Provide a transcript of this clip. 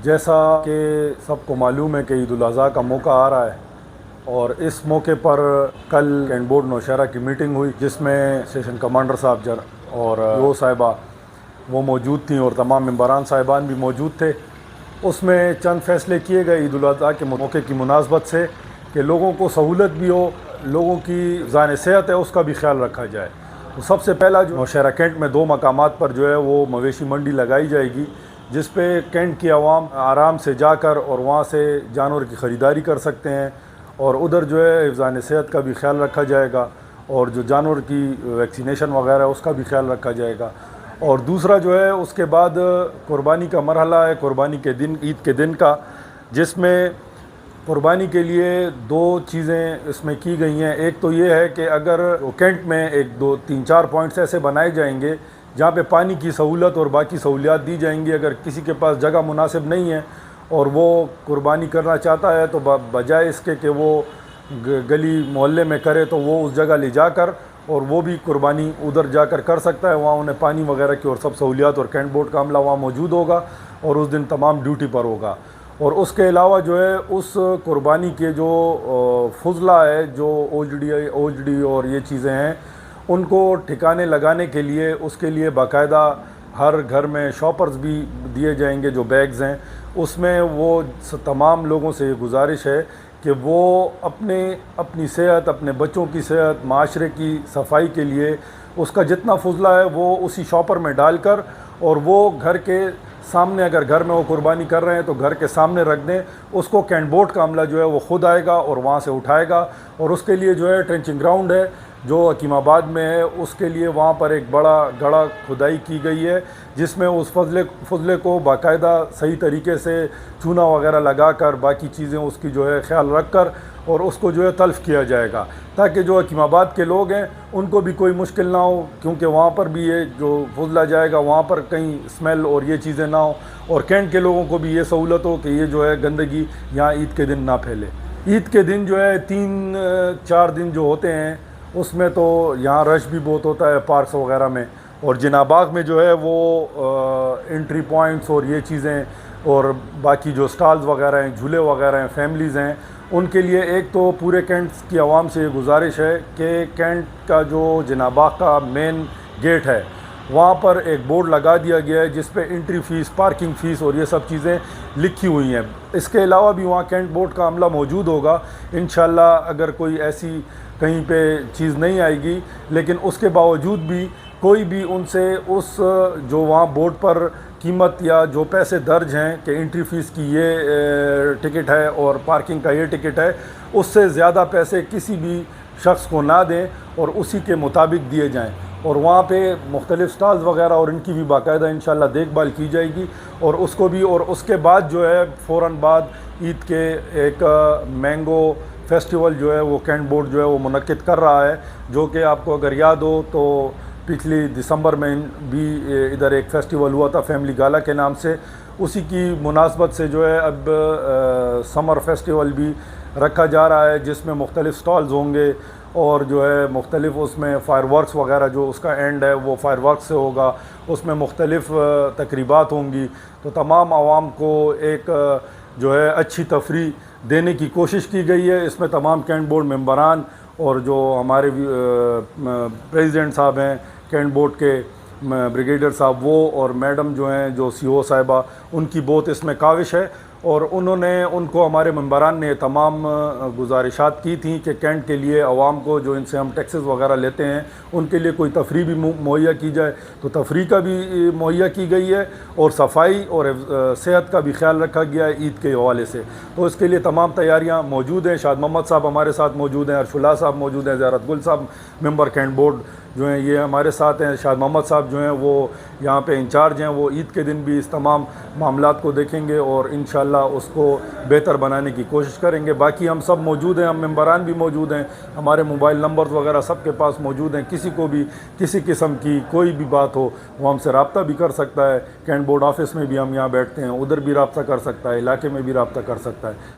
जैसा कि सबको मालूम है कि ईद उल अज़हा का मौका आ रहा है और इस मौके पर कल कैंट बोर्ड नौशहरा की मीटिंग हुई जिसमें स्टेशन कमांडर साहब और वो साहिबा वो मौजूद थी और तमाम मेंबरान साहिबान भी मौजूद थे। उसमें चंद फैसले किए गए ईद उल अज़हा के मौके की मुनासबत से कि लोगों को सहूलत भी हो, लोगों की ज़ान सेहत है उसका भी ख्याल रखा जाए। तो सबसे पहला जो नौशहरा कैंट में 2 मकामात पर जो है वो मवेशी मंडी लगाई जाएगी, जिस पे कैंट की आवाम आराम से जाकर और वहाँ से जानवर की ख़रीदारी कर सकते हैं और उधर जो है हिफ़्ज़ान सेहत का भी ख्याल रखा जाएगा और जो जानवर की वैक्सीनेशन वगैरह है उसका भी ख्याल रखा जाएगा। और दूसरा जो है उसके बाद कुर्बानी का मरहला है, कुर्बानी के दिन, ईद के दिन का, जिसमें कुर्बानी के लिए 2 चीज़ें इसमें की गई हैं। एक तो ये है कि अगर कैंट में 1, 2, 3, 4 पॉइंट्स ऐसे बनाए जाएंगे जहाँ पे पानी की सहूलत और बाकी सहूलियात दी जाएंगी। अगर किसी के पास जगह मुनासिब नहीं है और वो कुर्बानी करना चाहता है तो बजाय इसके कि वो गली मोहल्ले में करे तो वो उस जगह ले जाकर और वो भी कुर्बानी उधर जाकर कर सकता है। वहाँ उन्हें पानी वगैरह की और सब सहूलियात और कैंट बोर्ड का अमला वहाँ मौजूद होगा और उस दिन तमाम ड्यूटी पर होगा। और उसके अलावा जो है उस कुर्बानी के जो फुजला है, जो ओजड़ी और ये चीज़ें हैं, उनको ठिकाने लगाने के लिए उसके लिए बाकायदा हर घर में शॉपर्स भी दिए जाएंगे जो बैग्स हैं। उसमें वो तमाम लोगों से ये गुजारिश है कि वो अपनी सेहत, अपने बच्चों की सेहत, माशरे की सफाई के लिए उसका जितना फुजला है वो उसी शॉपर में डालकर और वो घर के सामने, अगर घर में वो कुर्बानी कर रहे हैं तो घर के सामने रख दें। उसको कैंट बोर्ड का अमला जो है वो ख़ुद आएगा और वहाँ से उठाएगा। और उसके लिए जो है ट्रेंचिंग ग्राउंड है जो हकीमाबाद में है, उसके लिए वहाँ पर एक बड़ा गड़ा खुदाई की गई है जिसमें उस फजले को बाकायदा सही तरीके से चूना वगैरह लगाकर बाकी चीज़ें उसकी जो है ख्याल रख कर और उसको जो है तल्फ़ किया जाएगा ताकि जो हकीमाबाद के लोग हैं उनको भी कोई मुश्किल ना हो, क्योंकि वहाँ पर भी ये जो फजला जाएगा वहाँ पर कहीं स्मेल और ये चीज़ें ना हो और कैंट के लोगों को भी ये सहूलत हो कि ये जो है गंदगी यहाँ ईद के दिन ना फैले। ईद के दिन जो है 3-4 दिन जो होते हैं उसमें तो यहाँ रश भी बहुत होता है पार्क्स वगैरह में, और जिना बाग में जो है वो एंट्री पॉइंट्स और ये चीज़ें और बाकी जो स्टॉल्स वगैरह हैं, झूले वगैरह हैं, फैमिलीज़ हैं, उनके लिए एक तो पूरे कैंट की आवाम से ये गुजारिश है कि कैंट का जो जिना बाग का मेन गेट है वहाँ पर एक बोर्ड लगा दिया गया है जिस पे एंट्री फ़ीस, पार्किंग फ़ीस और ये सब चीज़ें लिखी हुई हैं। इसके अलावा भी वहाँ कैंट बोर्ड का अमला मौजूद होगा इंशाल्लाह। अगर कोई ऐसी कहीं पे चीज़ नहीं आएगी, लेकिन उसके बावजूद भी कोई भी उनसे उस जो वहाँ बोर्ड पर कीमत या जो पैसे दर्ज हैं कि एंट्री फ़ीस की ये टिकट है और पार्किंग का ये टिकट है, उससे ज़्यादा पैसे किसी भी शख्स को ना दें और उसी के मुताबिक दिए जाएं। और वहाँ पे मुख्तलिफ़ स्टॉल्स वगैरह और इनकी भी बाकायदा इंशाल्लाह देखभाल की जाएगी और उसको भी। और उसके बाद जो है फ़ौरन बाद ईद के एक मैंगो फेस्टिवल जो है वो कैंट बोर्ड जो है वो मुनक्किद कर रहा है, जो कि आपको अगर याद हो तो पिछली दिसंबर में भी इधर एक फ़ेस्टिवल हुआ था फैमिली गाला के नाम से। उसी की मुनासबत से जो है अब समर फेस्टिवल भी रखा जा रहा है जिसमें मुख्तलिफ़ स्टॉल्स होंगे और जो है मुख्तलिफ़ उसमें फायरवर्क्स वगैरह जो उसका एंड है वो फायरवर्क्स से होगा, उसमें मुख्तलिफ़ तकरीबात होंगी। तो तमाम आवाम को एक जो है अच्छी तफरी देने की कोशिश की गई है। इसमें तमाम कैंट बोर्ड मेंबरान और जो हमारे प्रेसिडेंट साहब हैं कैंट बोर्ड के, ब्रिगेडियर साहब वो और मैडम जो हैं जो CO साहिबा, उनकी बहुत इसमें काविश है और उनको हमारे मेंबरान ने तमाम गुजारिशात की थी कि कैंट के लिए आवाम को जो इनसे हम टैक्सेस वगैरह लेते हैं उनके लिए कोई तफरी भी मुहैया की जाए। तो तफरी का भी मुहैया की गई है और सफाई और सेहत का भी ख्याल रखा गया है ईद के हवाले से। तो इसके लिए तमाम तैयारियां मौजूद हैं। शाद मोहम्मद साहब हमारे साथ मौजूद हैं, अरशुल्लाह साहब मौजूद हैं, ज़ियारत गुल साहब मेंबर कैंट बोर्ड जो हैं ये हमारे साथ हैं। शाद मोहम्मद साहब जो हैं वो यहाँ पे इंचार्ज हैं, वो ईद के दिन भी इस तमाम मामलात को देखेंगे और इंशाल्लाह उसको बेहतर बनाने की कोशिश करेंगे। बाकी हम सब मौजूद हैं, हम मेंबरान भी मौजूद हैं, हमारे मोबाइल नंबर वगैरह सब के पास मौजूद हैं। किसी को भी किसी किस्म की कोई भी बात हो वो हमसे रब्ता भी कर सकता है। कैंट बोर्ड ऑफिस में भी हम यहाँ बैठते हैं, उधर भी रब्ता कर सकता है, इलाके में भी रब्ता कर सकता है।